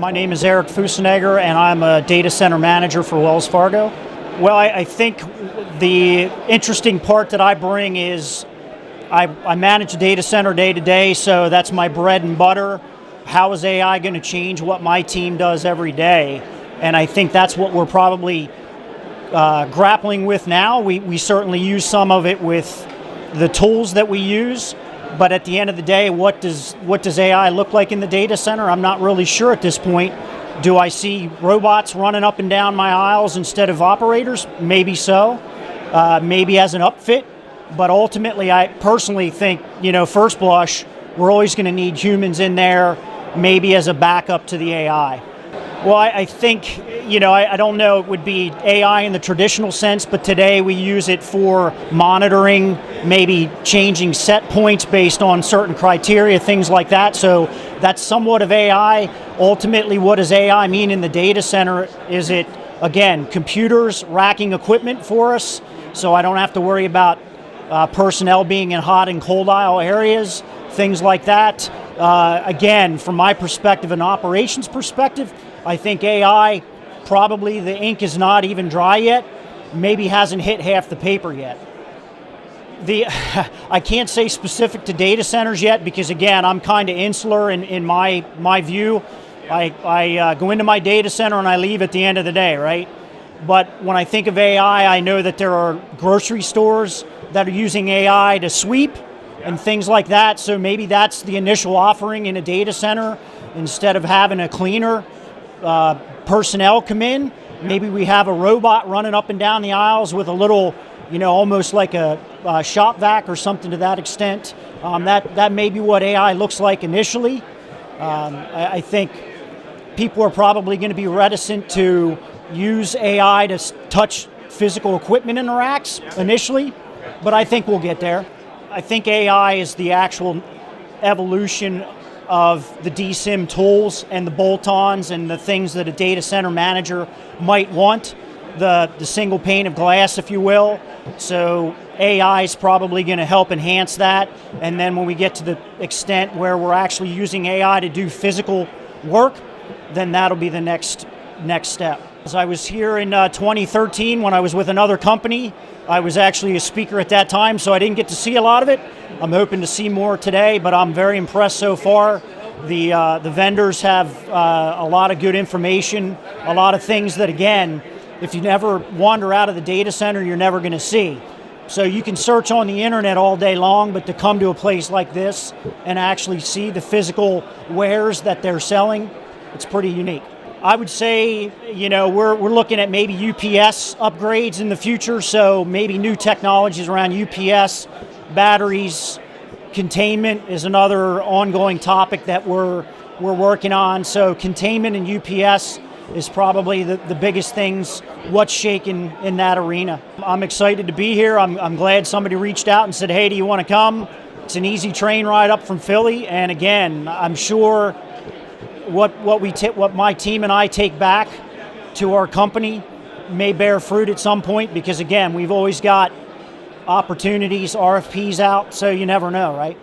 My name is Eric Fussenegger, and I'm a data center manager for Wells Fargo. Well, I think the interesting part that I bring is I manage a data center day to day, so that's my bread and butter. How is AI going to change what my team does every day? And I think that's what we're probably grappling with now. We certainly use some of it with the tools that we use, but at the end of the day, what does AI look like in the data center? I'm not really sure at this point. Do I see robots running up and down my aisles instead of operators? Maybe so, maybe as an upfit, but ultimately I personally think, first blush, we're always going to need humans in there, maybe as a backup to the AI. Well, I think, I don't know, it would be AI in the traditional sense, but today we use it for monitoring, maybe changing set points based on certain criteria, things like that. So that's somewhat of AI. Ultimately, what does AI mean in the data center? Is it, again, computers racking equipment for us, so I don't have to worry about personnel being in hot and cold aisle areas, things like that. Again, from my perspective, an operations perspective, I think AI, probably the ink is not even dry yet, maybe hasn't hit half the paper yet. I can't say specific to data centers yet because, again, I'm kind of insular in my view. I go into my data center and I leave at the end of the day, right? But when I think of AI, I know that there are grocery stores that are using AI to sweep and things like that, so maybe that's the initial offering in a data center. Instead of having a cleaner, personnel come in, maybe we have a robot running up and down the aisles with a little, almost like a shop vac or something to that extent. That may be what AI looks like initially. I think people are probably going to be reticent to use AI to touch physical equipment in the racks initially, but I think we'll get there. I think AI is the actual evolution of the DSIM tools and the bolt-ons and the things that a data center manager might want, the single pane of glass, if you will. So AI is probably going to help enhance that, and then when we get to the extent where we're actually using AI to do physical work, then that'll be the next step. As I was here in 2013 when I was with another company, I was actually a speaker at that time, so I didn't get to see a lot of it. I'm hoping to see more today, but I'm very impressed so far. The vendors have a lot of good information, a lot of things that, again, if you never wander out of the data center, you're never going to see. So you can search on the internet all day long, but to come to a place like this and actually see the physical wares that they're selling, it's pretty unique. I would say, we're looking at maybe UPS upgrades in the future, so maybe new technologies around UPS, batteries, containment is another ongoing topic that we're working on. So containment and UPS is probably the biggest things, what's shaking in that arena. I'm excited to be here. I'm glad somebody reached out and said, hey, do you want to come? It's an easy train ride up from Philly, and again, I'm sure what my team and I take back to our company may bear fruit at some point because, again, we've always got opportunities, RFPs out, so you never know, right?